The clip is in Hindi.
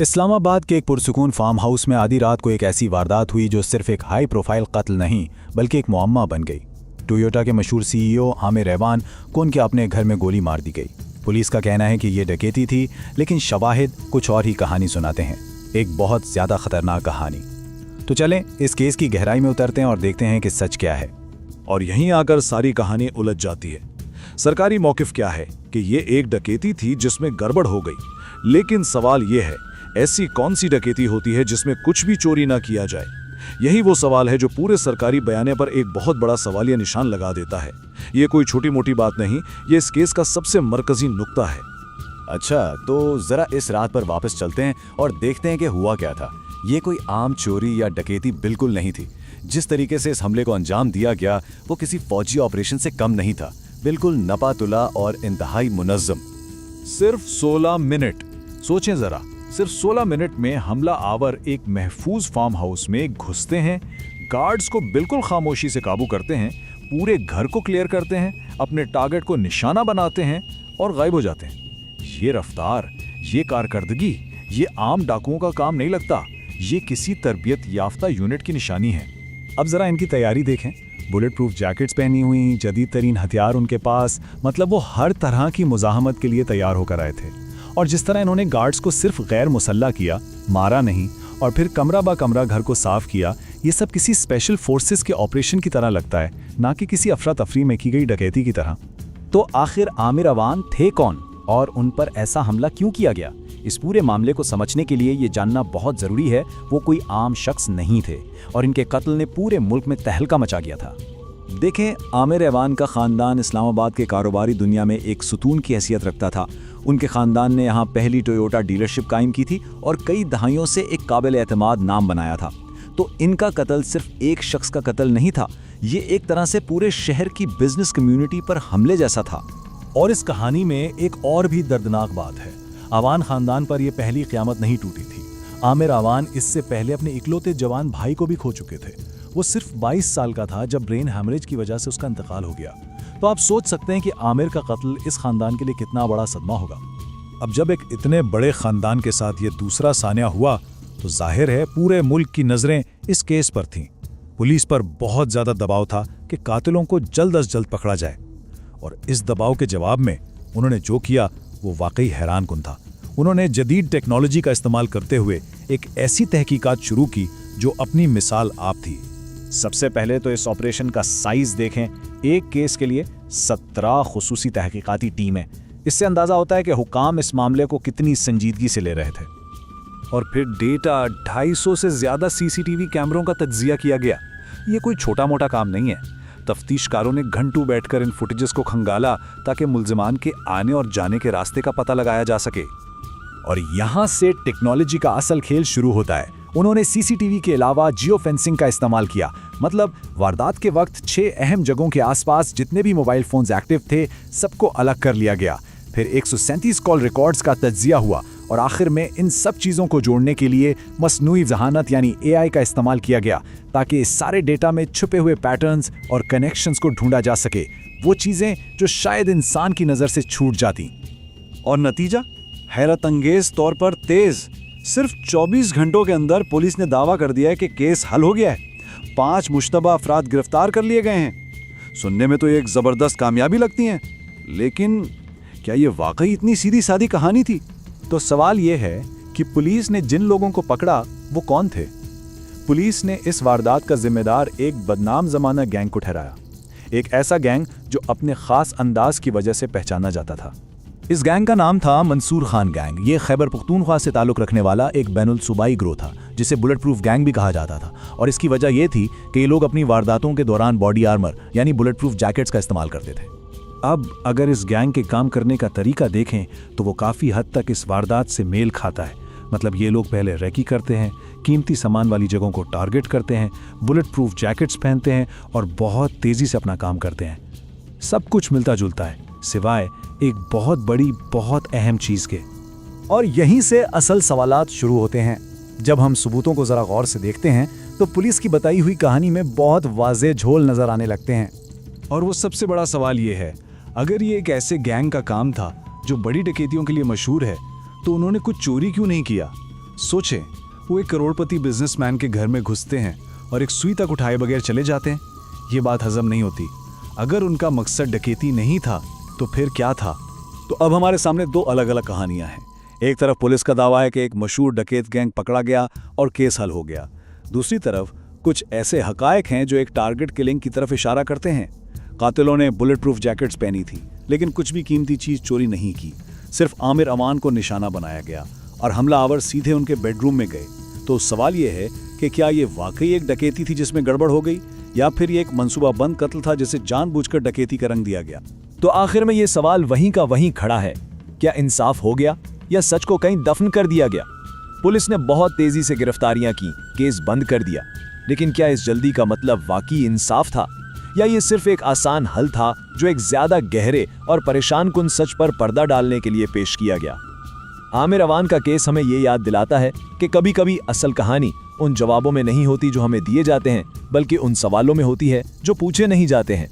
इस्लामाबाद के एक पुरसुकून फार्म हाउस में आधी रात को एक ऐसी वारदात हुई जो सिर्फ एक हाई प्रोफाइल कत्ल नहीं बल्कि एक मुअम्मा बन गई। टोयोटा के मशहूर सीईओ आमिर रहमान को उनके अपने घर में गोली मार दी गई। पुलिस का कहना है कि ये डकैती थी, लेकिन शवाहिद कुछ और ही कहानी सुनाते हैं, एक बहुत ज़्यादा खतरनाक कहानी। तो चलें इस केस की गहराई में उतरते हैं और देखते हैं कि सच क्या है। और यहीं आकर सारी कहानी उलझ जाती है। सरकारी मौकिफ क्या है कि ये एक डकैती थी जिसमें गड़बड़ हो गई, लेकिन सवाल ये है ऐसी कौन सी डकैती होती है जिसमें कुछ भी चोरी ना किया जाए। यही वो सवाल है जो पूरे सरकारी बयाने पर एक बहुत बड़ा सवालिया निशान लगा देता है। ये कोई छोटी मोटी बात नहीं, ये इस केस का सबसे मरकजी नुक्ता है। अच्छा, तो जरा इस रात पर वापस चलते हैं और देखते हैं कि हुआ क्या था। ये कोई आम चोरी या डकैती बिल्कुल नहीं थी। जिस तरीके से इस हमले को अंजाम दिया गया वो किसी फौजी ऑपरेशन से कम नहीं था। बिल्कुल नपातुला और इंतहाई मुनज्जम। सिर्फ 16 मिनट सोचें जरा, सिर्फ 16 मिनट में हमला आवर एक महफूज फार्म हाउस में घुसते हैं, गार्ड्स को बिल्कुल खामोशी से काबू करते हैं, पूरे घर को क्लियर करते हैं, अपने टारगेट को निशाना बनाते हैं और गायब हो जाते हैं। ये रफ्तार, ये कारकर्दगी, ये आम डाकुओं का काम नहीं लगता, ये किसी तरबियत याफ्ता यूनिट की निशानी है। अब जरा इनकी तैयारी देखें, बुलेट प्रूफ जैकेट्स पहनी हुई, जदीद तरीन हथियार उनके पास, मतलब वो हर तरह की मुजाहमत के लिए तैयार होकर आए थे। और जिस तरह इन्होंने गार्ड्स को सिर्फ गैर मुसल्ला किया, मारा नहीं, और फिर कमरा बा कमरा घर को साफ किया, ये सब किसी स्पेशल फोर्सेस के ऑपरेशन की तरह लगता है, ना कि किसी अफरा तफरी में की गई डकैती की तरह। तो आखिर आमिर अवान थे कौन और उन पर ऐसा हमला क्यों किया गया? इस पूरे मामले को समझने के लिए ये जानना बहुत ज़रूरी है। वो कोई आम शख्स नहीं थे और इनके कत्ल ने पूरे मुल्क में तहलका मचा गया था। देखें, आमिर रहमान का ख़ानदान इस्लामाबाद के कारोबारी दुनिया में एक सुतून की हैसियत रखता था। उनके ख़ानदान ने यहाँ पहली टोयोटा डीलरशिप कायम की थी और कई दहाइयों से एक काबिल एतमाद नाम बनाया था। तो इनका कत्ल सिर्फ एक शख्स का कत्ल नहीं था, ये एक तरह से पूरे शहर की बिजनेस कम्युनिटी पर हमले जैसा था। और इस कहानी में एक और भी दर्दनाक बात है, अवान खानदान पर यह पहली क़यामत नहीं टूटी थी। आमिर अवान इससे पहले अपने इकलौते जवान भाई को भी खो चुके थे। वो सिर्फ 22 साल का था जब ब्रेन हैमरेज की वजह से उसका इंतकाल हो गया। तो आप सोच सकते हैं कि आमिर का कत्ल इस खानदान के लिए कितना बड़ा सदमा होगा। अब जब एक इतने बड़े खानदान के साथ ये दूसरा सान्या हुआ तो जाहिर है पूरे मुल्क की नज़रें इस केस पर थीं। पुलिस पर बहुत ज़्यादा दबाव था कि कातिलों को जल्द अज जल्द पकड़ा जाए, और इस दबाव के जवाब में उन्होंने जो किया वो वाकई हैरानकुन था। उन्होंने जदीद टेक्नोलॉजी का इस्तेमाल करते हुए एक ऐसी तहकीकात शुरू की जो अपनी मिसाल आप थी। सबसे पहले तो इस ऑपरेशन का साइज देखें। एक केस के लिए 17 खुसूसी तहकीकाती टीमें। इससे अंदाज़ा होता है कि हुकाम इस मामले को कितनी संजीदगी से ले रहे थे। और फिर डेटा 250 से ज़्यादा सीसीटीवी कैमरों का तज्जिया किया गया। ये कोई छोटा मोटा काम नहीं है। तफ्तीशकारों ने घंटों बैठकर इन फुटेजेस को खंगाला ताकि मुल्जिमान के आने और जाने के रास्ते का पता लगाया जा सके। और यहाँ से टेक्नोलॉजी का असल खेल शुरू होता है। उन्होंने सीसीटीवी के अलावा जियो फेंसिंग का इस्तेमाल किया, मतलब वारदात के वक्त 6 अहम जगहों के आसपास जितने भी मोबाइल फोन्स एक्टिव थे सबको अलग कर लिया गया। फिर 137 कॉल रिकॉर्ड्स का तज्जिया हुआ और आखिर में इन सब चीज़ों को जोड़ने के लिए मसनूई ज़हानत यानी AI का इस्तेमाल किया गया ताकि इस सारे डेटा में छुपे हुए पैटर्न्स और कनेक्शंस को ढूंढा जा सके, वो चीज़ें जो शायद इंसान की नज़र से छूट जाती। और नतीजा हैरत अंगेज तौर पर तेज। सिर्फ 24 घंटों के अंदर पुलिस ने दावा कर दिया है कि केस हल हो गया है। 5 मुश्तबा अफराद गिरफ्तार कर लिए गए हैं। सुनने में तो एक ज़बरदस्त कामयाबी लगती है, लेकिन क्या ये वाकई इतनी सीधी सादी कहानी थी? तो सवाल ये है कि पुलिस ने जिन लोगों को पकड़ा वो कौन थे? पुलिस ने इस वारदात का जिम्मेदार एक बदनाम ज़माना गैंग को ठहराया, एक ऐसा गैंग जो अपने ख़ास अंदाज की वजह से पहचाना जाता था। इस गैंग का नाम था मंसूर खान गैंग। ये खैबर पख्तूनख्वा से ताल्लुक़ रखने वाला एक बैनुल सूबाई ग्रोह था जिसे बुलेट प्रूफ गैंग भी कहा जाता था। और इसकी वजह यह थी कि ये लोग अपनी वारदातों के दौरान बॉडी आर्मर यानी बुलेट प्रूफ जैकेट्स का इस्तेमाल करते थे। अब अगर इस गैंग के काम करने का तरीका देखें तो वो काफ़ी हद तक इस वारदात से मेल खाता है। मतलब ये लोग पहले रैकी करते हैं, कीमती सामान वाली जगहों को टारगेट करते हैं, बुलेट प्रूफ जैकेट्स पहनते हैं और बहुत तेज़ी से अपना काम करते हैं। सब कुछ मिलता जुलता है सिवाय एक बहुत बड़ी, बहुत अहम चीज़ के। और यहीं से असल सवालात शुरू होते हैं। जब हम सबूतों को ज़रा गौर से देखते हैं तो पुलिस की बताई हुई कहानी में बहुत वाज़ेह झोल नज़र आने लगते हैं। और वो सबसे बड़ा सवाल ये है, अगर ये एक ऐसे गैंग का काम था जो बड़ी डकैतियों के लिए मशहूर है, तो उन्होंने कुछ चोरी क्यों नहीं किया? सोचें, वो एक करोड़पति बिजनेसमैन के घर में घुसते हैं और एक सुई तक उठाए बगैर चले जाते हैं। ये बात हजम नहीं होती। अगर उनका मकसद डकैती नहीं था तो फिर क्या था? तो अब हमारे सामने दो अलग अलग कहानियां हैं। एक तरफ पुलिस का दावा है कि एक मशहूर डकैत गैंग पकड़ा गया और केस हल हो गया। दूसरी तरफ कुछ ऐसे हकायक हैं जो एक टारगेट किलिंग की तरफ इशारा करते हैं। कातिलों ने बुलेट प्रूफ जैकेट्स पहनी थी, लेकिन कुछ भी कीमती चीज चोरी नहीं की। सिर्फ आमिर अमान को निशाना बनाया गया और हमलावर सीधे उनके बेडरूम में गए। तो सवाल यह है कि क्या ये वाकई एक डकैती थी जिसमें गड़बड़ हो गई, या फिर ये एक मंसूबाबंद कत्ल था जिसे जानबूझकर डकैती का रंग दिया गया? तो आखिर में ये सवाल वहीं का वहीं खड़ा है। क्या इंसाफ हो गया या सच को कहीं दफन कर दिया गया? पुलिस ने बहुत तेजी से गिरफ्तारियां की, केस बंद कर दिया, लेकिन क्या इस जल्दी का मतलब वाकई इंसाफ था, या ये सिर्फ एक आसान हल था जो एक ज्यादा गहरे और परेशान कुन सच पर पर्दा डालने के लिए पेश किया गया? आमिर अवान का केस हमें ये याद दिलाता है कि कभी कभी असल कहानी उन जवाबों में नहीं होती जो हमें दिए जाते हैं, बल्कि उन सवालों में होती है जो पूछे नहीं जाते हैं।